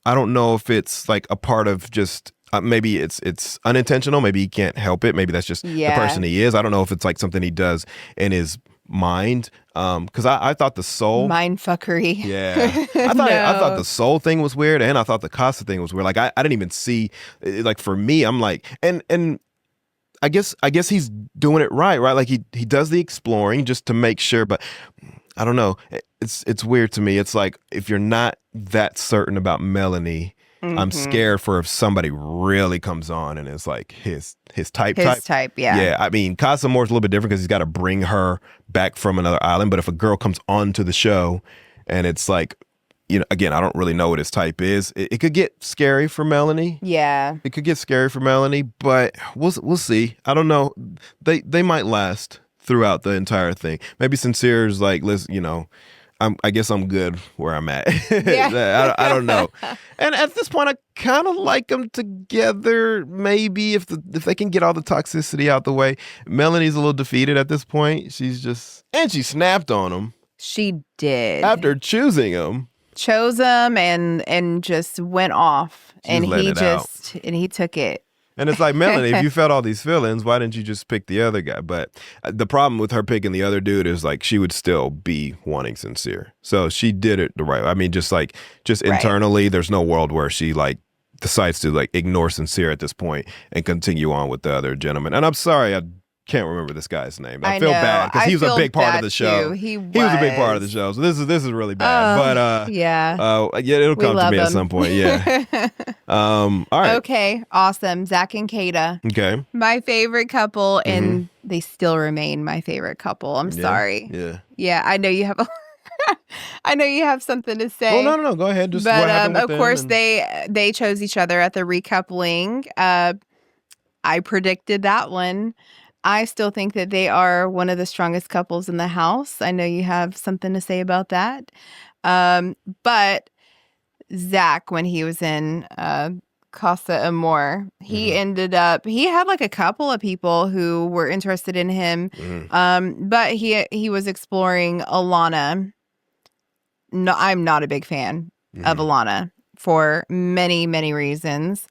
I don't know if it's like a part of just. Maybe it's unintentional. Maybe he can't help it. Maybe that's just the person he is. I don't know if it's like something he does in his mind. Because I thought the soul mind fuckery. Yeah, I thought the soul thing was weird, and I thought the Casa thing was weird. Like I didn't even see. Like for me, I'm like, and I guess he's doing it right. Like he does the exploring just to make sure, but I don't know. It's weird to me. It's like if you're not that certain about Melanie. I'm scared for if somebody really comes on and it's like his type. Yeah. I mean, Casa Amor is a little bit different because he's got to bring her back from another island. But if a girl comes onto the show and it's like, again, I don't really know what his type is. It could get scary for Melanie. Yeah. It could get scary for Melanie, but we'll see. I don't know. They might last throughout the entire thing. Maybe Sincere's like, listen, I guess I'm good where I'm at. Yeah. I don't know. And at this point, I kind of like them together. Maybe if they can get all the toxicity out the way. Melanie's a little defeated at this point. She snapped on him. She did. After choosing him. Chose him and just went off. And he took it. And it's like, Melanie, if you felt all these feelings, why didn't you just pick the other guy? But the problem with her picking the other dude is like she would still be wanting Sincere. So she did it the right way. I mean, just internally, there's no world where she like decides to like ignore Sincere at this point and continue on with the other gentleman. And I'm sorry, I can't remember this guy's name. I feel bad because he was a big part of the show. He was a big part of the show. So this is really bad. But it'll come to me at some point. Yeah. All right. Okay. Awesome. Zach and Kayda. Okay. My favorite couple, and they still remain my favorite couple. I'm sorry. Yeah. Yeah. I know you have I know you have something to say. Oh no, go ahead. Just but what happened with of course, and... they chose each other at the recoupling. I predicted that one. I still think that they are one of the strongest couples in the house. I know you have something to say about that. But Zach, when he was in Casa Amor, he ended up, he had like a couple of people who were interested in him. But he was exploring Alannah. No, I'm not a big fan of Alannah for many, many reasons.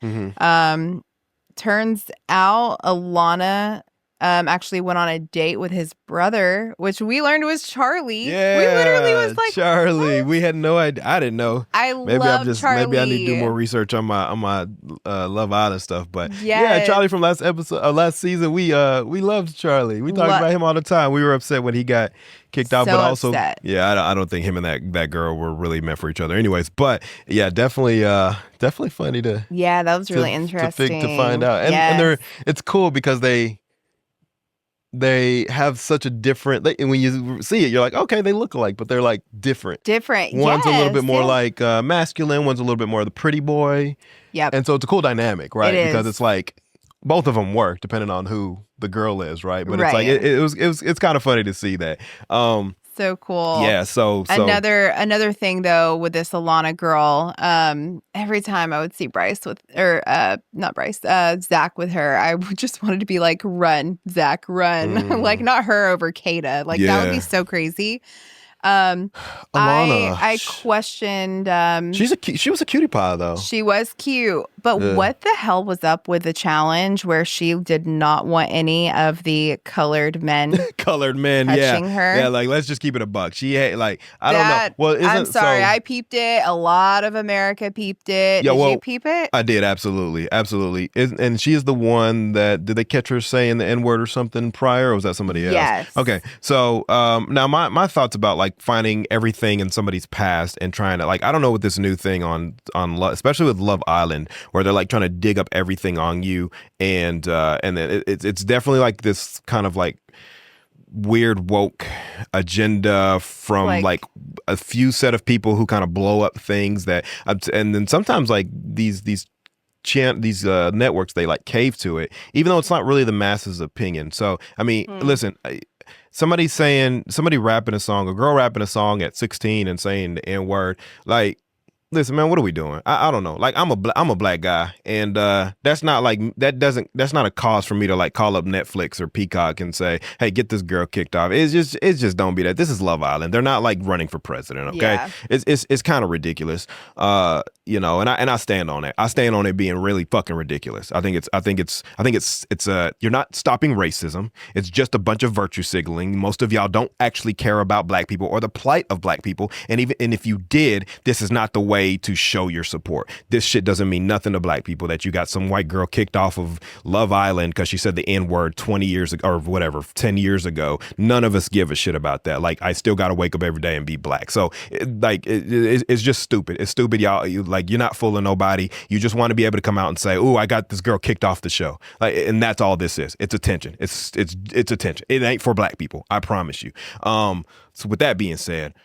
Turns out Alannah actually went on a date with his brother, which we learned was Charlie. Yeah, we literally was like, Charlie. We had no idea. I didn't know. Charlie. Maybe I need to do more research on my Love Island stuff. But yeah, Charlie from last season, we loved Charlie. We talked about him all the time. We were upset when he got kicked out, but also upset. Yeah, I don't think him and that girl were really meant for each other. Anyways, but yeah, definitely funny to that was really interesting to find out, and it's cool because they have such a different, and when you see it, you're like, okay, they look alike, but they're like different. One's a little bit more like masculine, one's a little bit more the pretty boy. Yep. And so it's a cool dynamic, right? Because it's like both of them work depending on who the girl is, right? But it's like it's kind of funny to see that. So cool. Yeah. So another thing though with this Alannah girl, every time I would see Bryce Zach with her, I just wanted to be like, run, Zach, run. Like not her over Kayda. Like that would be so crazy. Alannah, I questioned. She was a cutie pie though. She was cute, but what the hell was up with the challenge where she did not want any of the colored men touching her? Yeah, like let's just keep it a buck. She don't know. Well, I'm sorry, I peeped it. A lot of America peeped it. Did you peep it? I did, absolutely. And she is the one that did they catch her saying the N-word or something prior, or was that somebody else? Yes. Okay, so now my thoughts about like finding everything in somebody's past and trying to like, I don't know what this new thing on especially with Love Island where they're like trying to dig up everything on you and then it's definitely like this kind of like weird woke agenda from like a few set of people who kind of blow up things that and then sometimes like these networks, they like cave to it even though it's not really the masses' opinion. So I mean, listen, somebody rapping a song, a girl rapping a song at 16 and saying the N-word, like, listen, man, what are we doing? I don't know. Like, I'm a black guy, and that's not a cause for me to like call up Netflix or Peacock and say, hey, get this girl kicked off. It's just don't be that. This is Love Island. They're not like running for president. Okay, yeah. It's kind of ridiculous. And I stand on it. I stand on it being really fucking ridiculous. I think it's you're not stopping racism. It's just a bunch of virtue signaling. Most of y'all don't actually care about black people or the plight of black people, and if you did, this is not the way to show your support. This shit doesn't mean nothing to black people that you got some white girl kicked off of Love Island because she said the N-word 20 years ago or whatever, 10 years ago. None of us give a shit about that. Like, I still got to wake up every day and be black. So it's just stupid. It's stupid, y'all. You're not fooling nobody. You just want to be able to come out and say, "Ooh, I got this girl kicked off the show." Like, and that's all this is. It's attention. It's attention. It ain't for black people. I promise you. So with that being said,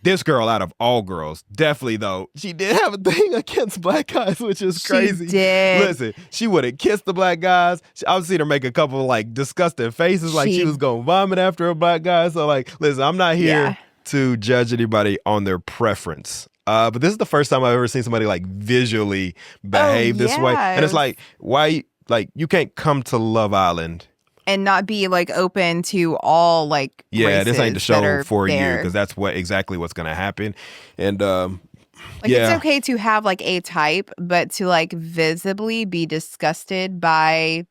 this girl, out of all girls, definitely though, she did have a thing against black guys, which is crazy. She did. Listen, she would have kissed the black guys. I've seen her make a couple of like disgusting faces, like she was gonna vomit after a black guy. So like, listen, I'm not here to judge anybody on their preference. But this is the first time I've ever seen somebody like visually behave this way. And it's like, why, like, you can't come to Love Island and not be like open to all like this ain't the show for you, because that's exactly what's gonna happen. And it's okay to have like a type, but to like visibly be disgusted by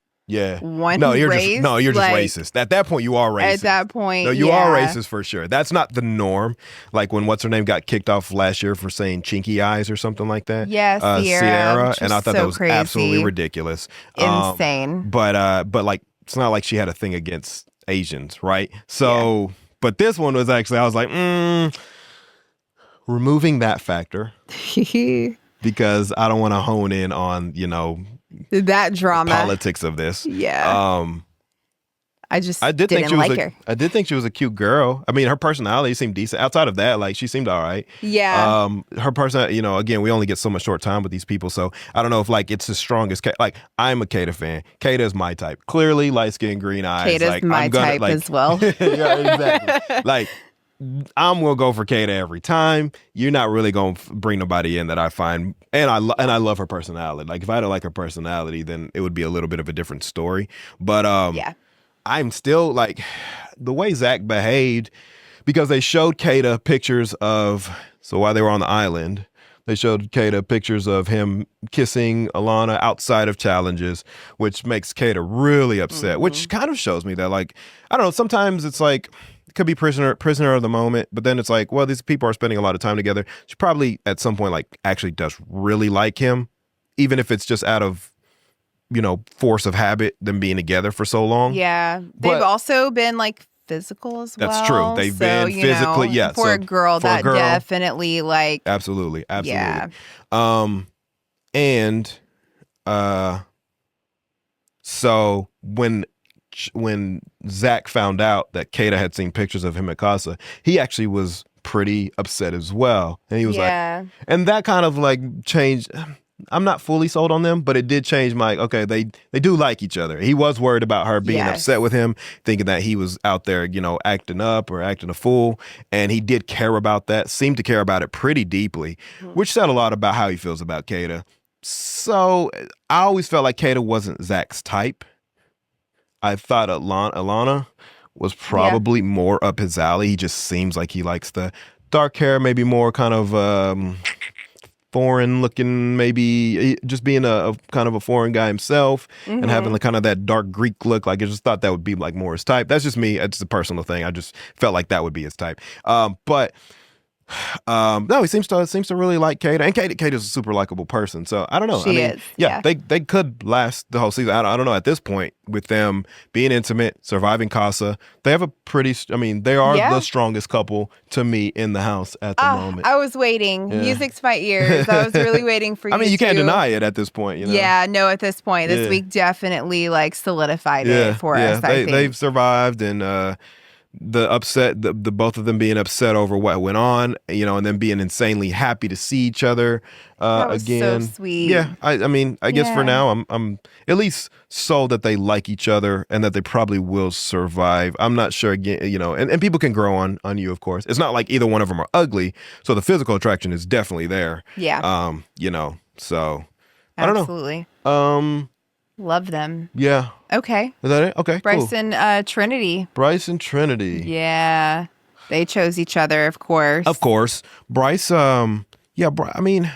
one race. You're just racist. At that point, you are racist. At that point, no, you are racist for sure. That's not the norm. Like when what's her name got kicked off last year for saying chinky eyes or something like that. Yeah, Sierra, and I thought that was crazy. Absolutely ridiculous, insane. But like, it's not like she had a thing against Asians, right? So, but this one was actually, I was like, removing that factor because I don't want to hone in on, that drama politics of this. Yeah. I just I did think didn't she was like her. I did think she was a cute girl. I mean, her personality seemed decent. Outside of that, like she seemed all right. Yeah. Her person, again, we only get so much short time with these people, so I don't know if like it's as strong as like I'm a Kayda fan. Kayda is my type. Clearly, light skin, green eyes. Kayda's like my I'm gonna type like as well. yeah, exactly. Like I'm gonna go for Kayda every time. You're not really gonna bring nobody in that I find, and I love her personality. Like if I don't like her personality, then it would be a little bit of a different story. But Yeah. I'm still like the way Zach behaved because they showed Kayda pictures of, so while they were on the island, they showed Kayda pictures of him kissing Alannah outside of challenges, which makes Kayda really upset, which kind of shows me that, like, I don't know, sometimes it's like, it could be prisoner of the moment, but then it's like, well, these people are spending a lot of time together. She probably at some point like actually does really like him, even if it's just out of force of habit, them being together for so long. Yeah. They've also been like physical as well. That's true. They've been physically, yeah. For a girl, that definitely like absolutely. Yeah. And so when Zach found out that Kayda had seen pictures of him at Casa, he actually was pretty upset as well. And he was like, and that kind of like changed. I'm not fully sold on them, but it did change my, okay, they do like each other. He was worried about her being upset with him, thinking that he was out there, acting up or acting a fool. And he did care about that, seemed to care about it pretty deeply, which said a lot about how he feels about Kayda. So I always felt like Kayda wasn't Zach's type. I thought Alannah was probably more up his alley. He just seems like he likes the dark hair, maybe more kind of foreign looking, maybe just being a kind of a foreign guy himself and having the kind of that dark Greek look. Like I just thought that would be like more his type. That's just me. It's a personal thing. I just felt like that would be his type. But no, he seems to really like Kayda, and Kayda's a super likable person. So I don't know. She is. Yeah, they could last the whole season. I don't know. At this point, with them being intimate, surviving Casa, they have a pretty. I mean, they are the strongest couple to me in the house at the moment. I was waiting. Yeah. Music to my ears. I was really waiting for you. I mean, you can't deny it at this point. Yeah, no. At this point, this week definitely like solidified it for us. I think they've survived and. The upset, the both of them being upset over what went on, and then being insanely happy to see each other that was again. So sweet. Yeah, I mean, I guess for now, I'm at least sold that they like each other and that they probably will survive. I'm not sure again, and people can grow on you, of course. It's not like either one of them are ugly, so the physical attraction is definitely there. Yeah. So I don't know. Absolutely. Love them. Yeah. Okay. Is that it? Okay. Bryce cool. and Trinity. Bryce and Trinity. Yeah. They chose each other, of course. Of course. Bryce, I mean,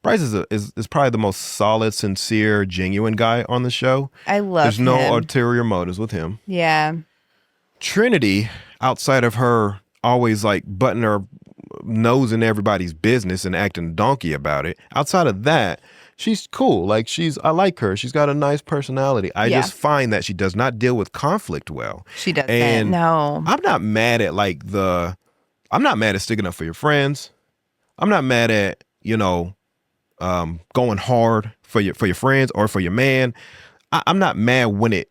Bryce is probably the most solid, sincere, genuine guy on the show. I love There's him. no ulterior motives with him. Yeah. Trinity, outside of her always like butting her nose in everybody's business and acting donkey about it, outside of that, she's cool. Like I like her. She's got a nice personality. I just find that she does not deal with conflict well. She doesn't. And no. I'm not mad at I'm not mad at sticking up for your friends. I'm not mad at, going hard for your friends or for your man. I'm not mad when it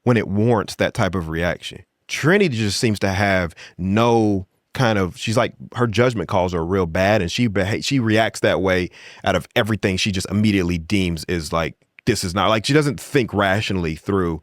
warrants that type of reaction. Trinity just seems to have no kind of, she's like, her judgment calls are real bad, and she reacts that way out of everything she just immediately deems is like, this is not, like, she doesn't think rationally through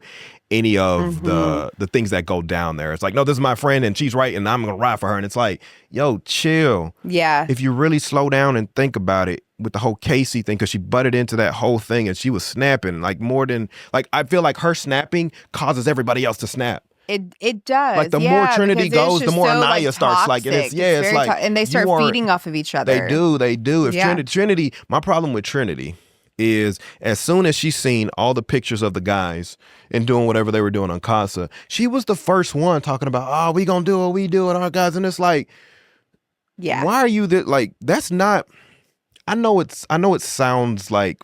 any of the things that go down there. It's like, no, this is my friend and she's right and I'm gonna ride for her. And it's like, yo, chill. Yeah. If you really slow down and think about it with the whole Casey thing, because she butted into that whole thing and she was snapping like more than, like, I feel like her snapping causes everybody else to snap. It does. Like the more Trinity goes, the more Aniya starts. Like it's like, and they start feeding off of each other. They do. If Trinity, my problem with Trinity is as soon as she's seen all the pictures of the guys and doing whatever they were doing on Casa, she was the first one talking about, oh, we gonna do what we do with our guys, and it's like, why are you that? Like, that's not. I know it sounds like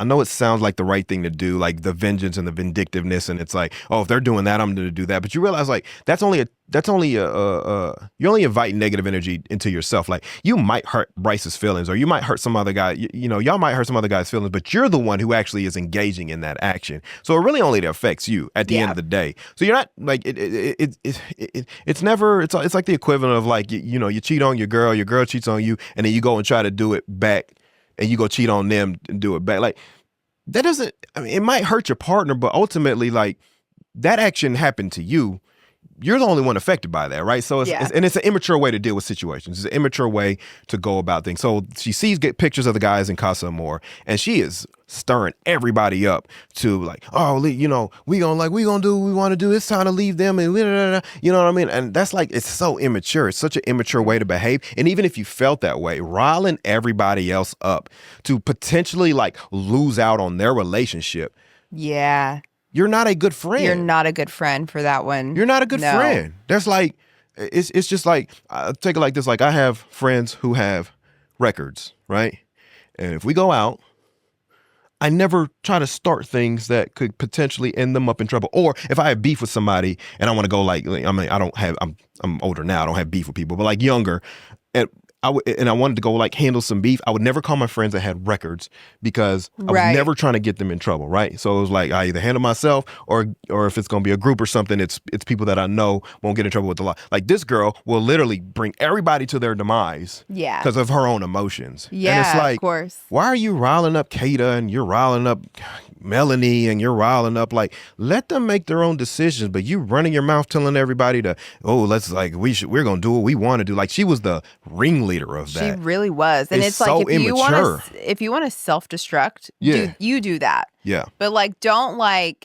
I know it sounds like the right thing to do, like the vengeance and the vindictiveness, and it's like, oh, if they're doing that, I'm going to do that. But you realize, like, you're only inviting negative energy into yourself. Like, you might hurt Bryce's feelings, or you might hurt some other guy. Y'all might hurt some other guy's feelings, but you're the one who actually is engaging in that action. So it really only affects you at the end of the day. So you're not like it's never. It's like the equivalent of like you cheat on your girl cheats on you, and then you go and try to do it back. And you go cheat on them and do it back. Like, that doesn't, I mean, it might hurt your partner, but ultimately, like, that action happened to you. You're the only one affected by that, right? So it's an immature way to deal with situations. It's an immature way to go about things. So she get pictures of the guys in Casa Amor, and she is stirring everybody up to like, oh, we gonna do what we want to do. It's time to leave them, and you know what I mean? And that's like, it's so immature. It's such an immature way to behave. And even if you felt that way, riling everybody else up to potentially like lose out on their relationship. Yeah. You're not a good friend. You're not a good friend for that one. You're not a good friend. That's like, it's just like, I take it like this. Like, I have friends who have records, right? And if we go out, I never try to start things that could potentially end them up in trouble. Or if I have beef with somebody and I want to go I'm older now. I don't have beef with people, but like younger, and I wanted to go like handle some beef. I would never call my friends that had records because I was never trying to get them in trouble, right? So it was like, I either handle myself or if it's going to be a group or something, it's people that I know won't get in trouble with the law. Like, this girl will literally bring everybody to their demise because of her own emotions. Yeah, and it's like, of course. Why are you riling up Kayda and you're riling up Melanie and you're riling up? Like, let them make their own decisions, but you running your mouth telling everybody to, we're going to do what we want to do. Like, she was the ringleader of that. She really was. And it's so like, if you want to self-destruct, you do that. Yeah. But like, don't let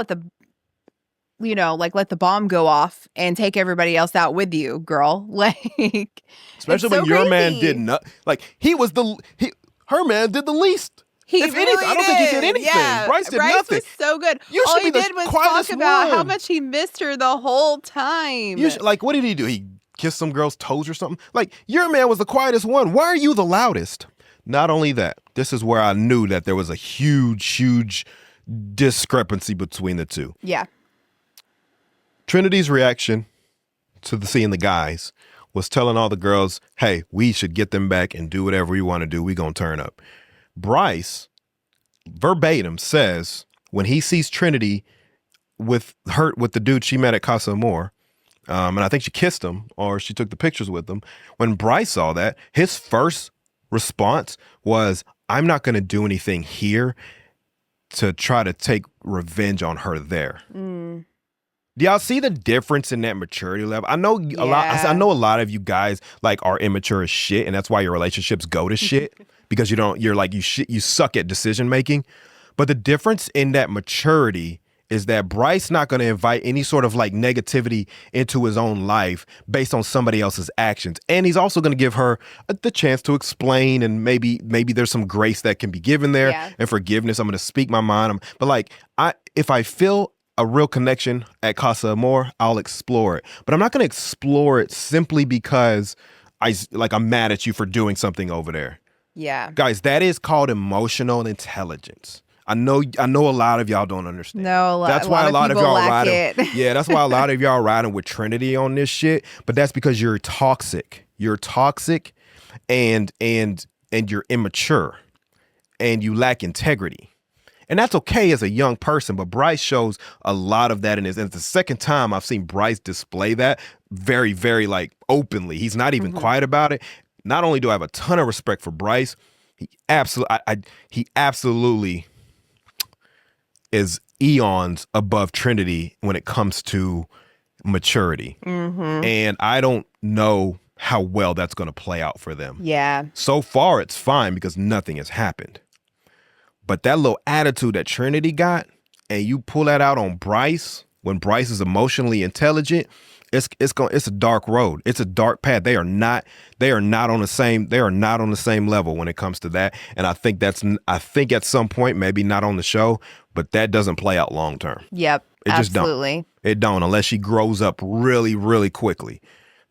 the let the bomb go off and take everybody else out with you, girl. Like, especially when your man did not, like, her man did the least. If anything, I don't think he did anything. Yeah, Bryce did nothing. Was so good. You All should he be did was quietest talk about one. how much he missed her the whole time. Like, what did he do? He kissed some girl's toes or something? Like, your man was the quietest one. Why are you the loudest? Not only that, this is where I knew that there was a huge discrepancy between the two. Yeah. Trinity's reaction to seeing the guys was telling all the girls, hey, we should get them back and do whatever we want to do. We gonna turn up. Bryce, verbatim, says when he sees Trinity with the dude she met at Casa Amor, and I think she kissed him or she took the pictures with him. When Bryce saw that, his first response was, I'm not going to do anything here to try to take revenge on her there. Do y'all see the difference in that maturity level? I know I know a lot of you guys like are immature as shit, and that's why your relationships go to shit because you suck at decision making. But the difference in that maturity is that Bryce not going to invite any sort of like negativity into his own life based on somebody else's actions. And he's also going to give her the chance to explain, and maybe there's some grace that can be given there and forgiveness. I'm going to speak my mind. But like, if I feel a real connection at Casa Amor, I'll explore it. But I'm not going to explore it simply because I'm mad at you for doing something over there. Yeah. Guys, that is called emotional intelligence. I know a lot of y'all don't understand. No, that's why a lot of y'all riding. Yeah, that's why a lot of y'all riding with Trinity on this shit. But that's because you're toxic. You're toxic, and you're immature, and you lack integrity. And that's okay as a young person, but Bryce shows a lot of that in his. And it's the second time I've seen Bryce display that very, very like openly. He's not even quiet about it. Not only do I have a ton of respect for Bryce, he absolutely is eons above Trinity when it comes to maturity. And I don't know how well that's going to play out for them. Yeah. So far, it's fine because nothing has happened. But that little attitude that Trinity got, and you pull that out on Bryce when Bryce is emotionally intelligent, it's a dark road. It's a dark path. They are not on the same level when it comes to that. And I think at some point, maybe not on the show, but that doesn't play out long term. Yep. It absolutely. It don't unless she grows up really, really quickly.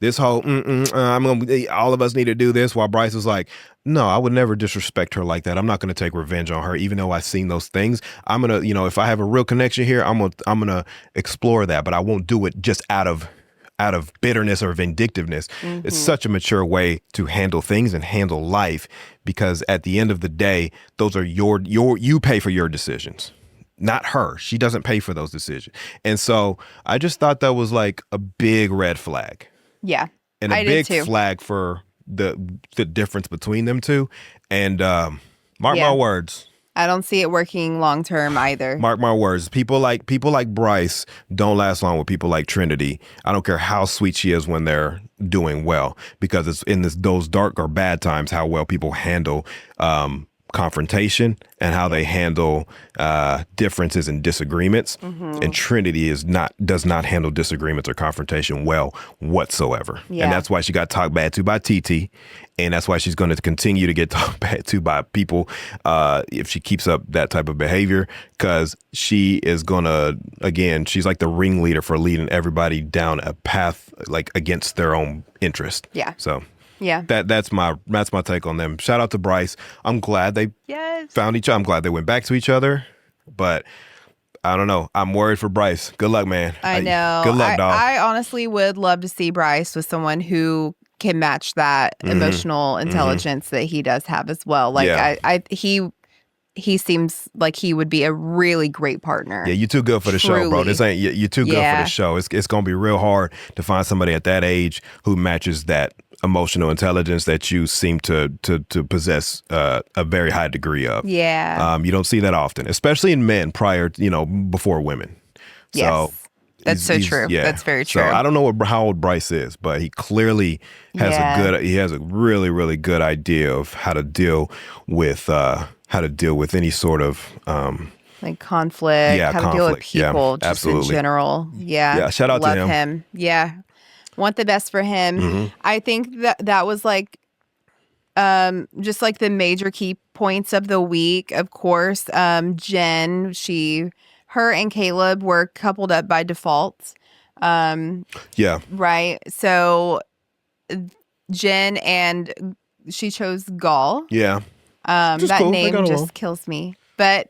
This whole all of us need to do this, while Bryce was like, no, I would never disrespect her like that. I'm not going to take revenge on her, even though I've seen those things. I'm gonna, if I have a real connection here, I'm gonna explore that, but I won't do it just out of bitterness or vindictiveness. Mm-hmm. It's such a mature way to handle things and handle life, because at the end of the day, those are you pay for your decisions, not her. She doesn't pay for those decisions. And so I just thought that was like a big red flag. Yeah. And a big flag for the difference between them two. And mark my words. I don't see it working long term either. Mark my words. People like Bryce don't last long with people like Trinity. I don't care how sweet she is when they're doing well, because it's in those dark or bad times how well people handle confrontation and how they handle differences and disagreements. Mm-hmm. And Trinity does not handle disagreements or confrontation well whatsoever. Yeah. And that's why she got talked bad to by Titi. And that's why she's going to continue to get talked bad to by people if she keeps up that type of behavior, because she is going to, again, she's like the ringleader for leading everybody down a path like against their own interest. Yeah. So yeah, that's my take on them. Shout out to Bryce. I'm glad they found each other. I'm glad they went back to each other. But I don't know. I'm worried for Bryce. Good luck, man. I know. Good luck, dog. I honestly would love to see Bryce with someone who can match that emotional intelligence that he does have as well. Like he seems like he would be a really great partner. Yeah, you're too good for the show, bro. This ain't you're too good for the show. It's gonna be real hard to find somebody at that age who matches that emotional intelligence that you seem to possess a very high degree of. Yeah. You don't see that often, especially in men before women. Yes. So that's so true. Yeah. That's very true. So I don't know how old Bryce is, but he clearly has a really, really good idea of how to deal with any sort of like conflict, how to deal with people just in general. Yeah. Yeah. Shout out to him. Love him. Yeah. Want the best for him. Mm-hmm. I think that was like just like the major key points of the week. Of course, Jen, her and Caleb were coupled up by default. Yeah. Right. So Jen and she chose Gall. Yeah. That cool. Name just kills me. But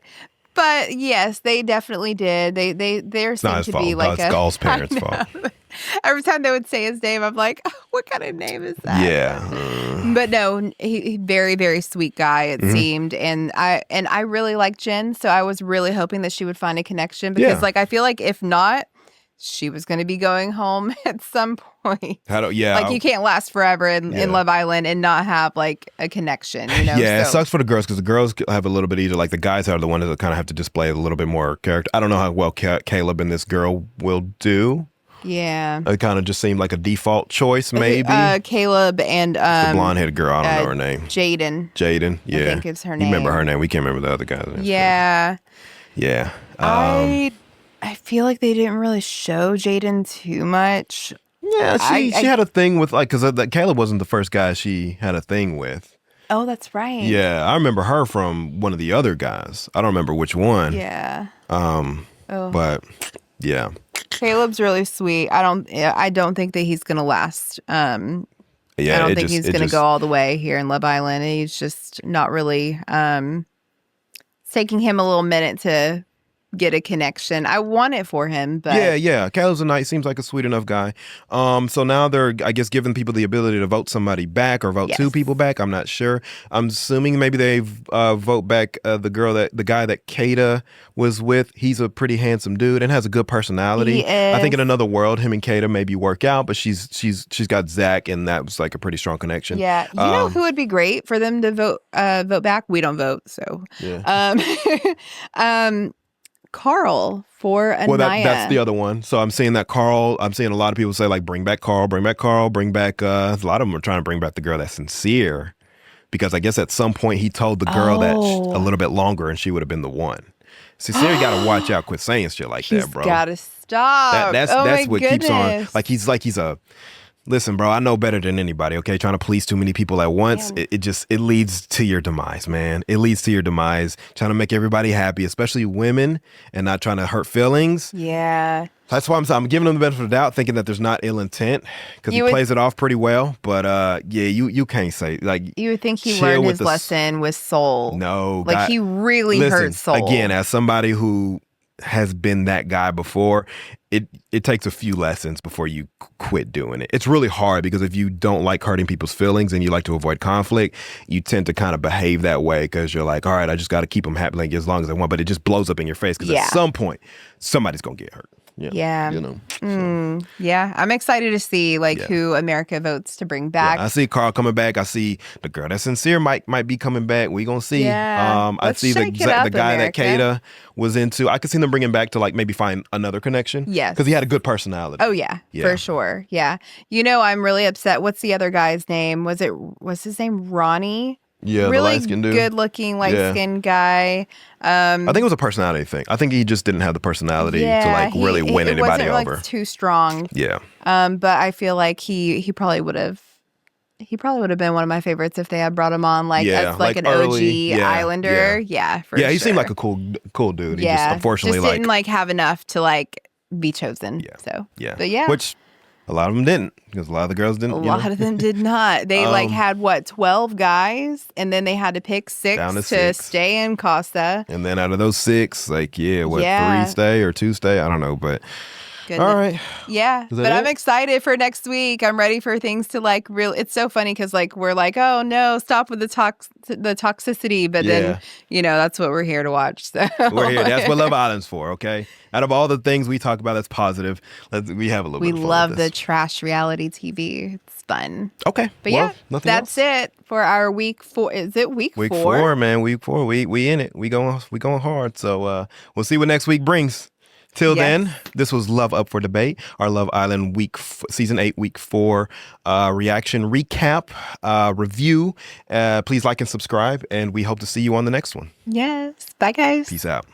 yes, they definitely did. There seemed to be like it's Gall's parents' fault. Every time they would say his name, I'm like, oh, what kind of name is that? Yeah. But no, he very, very sweet guy, it seemed. And I really like Jen, so I was really hoping that she would find a connection, because I feel like if not, she was going to be going home at some point. Like, you can't last forever in Love Island and not have like a connection, Yeah, it sucks for the girls, because the girls have a little bit easier. Like, the guys are the ones that kind of have to display a little bit more character. I don't know how well Caleb and this girl will do. Yeah. It kind of just seemed like a default choice, maybe. Caleb and the blonde-headed girl, I don't know her name. Jaden, yeah. I think is her name. You remember her name. We can't remember the other guy's name. Yeah. Yeah. I feel like they didn't really show Jaden too much. Yeah, she had a thing with, like, because Caleb wasn't the first guy she had a thing with. Oh, that's right. Yeah, I remember her from one of the other guys. I don't remember which one. Yeah. But yeah. Caleb's really sweet. I don't think that he's gonna last. I don't think he's gonna go all the way here in Love Island. He's just not really. It's taking him a little minute to get a connection. I want it for him, but yeah. Caleb's seems like a sweet enough guy. So now they're, I guess, giving people the ability to vote somebody back or vote two people back. I'm not sure. I'm assuming maybe they vote back the guy that Kayda was with. He's a pretty handsome dude and has a good personality. He is. I think in another world, him and Kayda maybe work out, but she's got Zach, and that was like a pretty strong connection. Yeah, you know who would be great for them to vote back? We don't vote, so Carl for Aniya. Well, that's the other one. So I'm seeing that Carl. I'm seeing a lot of people say, like, bring back Carl, bring back Carl, bring back. A lot of them are trying to bring back the girl that's Sincere, because I guess at some point he told the girl that a little bit longer, and she would have been the one. Sincere, you got to watch out, quit saying shit like that, bro. Got to stop. That's what keeps on. Like he's a Listen, bro, I know better than anybody, okay? Trying to please too many people at once, Man. it leads to your demise, man. It leads to your demise. Trying to make everybody happy, especially women, and not trying to hurt feelings. Yeah. That's why I'm giving him the benefit of the doubt, thinking that there's not ill intent, because he plays it off pretty well. But yeah, you can't say, like, you would think he learned his lesson with Soul. No, like he really hurt Soul. Again, as somebody who has been that guy before, it takes a few lessons before you quit doing it. It's really hard because if you don't like hurting people's feelings and you like to avoid conflict, you tend to kind of behave that way because you're like, all right, I just got to keep them happy like as long as I want. But it just blows up in your face because at some point somebody's gonna get hurt. Yeah. You know. Yeah. I'm excited to see who America votes to bring back. Yeah, I see Carl coming back. I see the girl that's Sincere might be coming back. We gonna see. Yeah. I see the guy that Kayda was into. I could see them bringing back to like maybe find another connection. Yes. Because he had a good personality. Oh yeah, for sure. Yeah. You know, I'm really upset. What's the other guy's name? Was his name Ronnie? Yeah, really the light-skinned dude. Good-looking, light-skinned guy. I think it was a personality thing. I think he just didn't have the personality to really win anybody over. Like, too strong. Yeah. But I feel like he probably would have. He probably would have been one of my favorites if they had brought him on as an early, OG Islander. Yeah, for sure. He seemed like a cool dude. He just unfortunately didn't have enough to be chosen. Yeah. So yeah, but which a lot of them didn't, because a lot of the girls didn't. A lot of them did not. They had 12 guys, and then they had to pick 6 to stay in Casa. And then out of those 6, 3 stay or 2 stay? I don't know, but goodness. All right. Yeah. But I'm excited for next week. I'm ready for things to it's so funny because we're like, oh no, stop with the toxicity. But then, that's what we're here to watch. So we're here. That's what Love Island's for. Okay. Out of all the things we talk about that's positive, we have a little bit of fun. We love the trash reality TV. It's fun. Okay. But that's it for our week 4. Is it week 4? Week 4, man. Week 4. We in it. We going hard. So we'll see what next week brings. Till then, this was Love Up for Debate, our Love Island Season 8, Week 4 reaction recap, review. Please like and subscribe, and we hope to see you on the next one. Yes. Bye, guys. Peace out.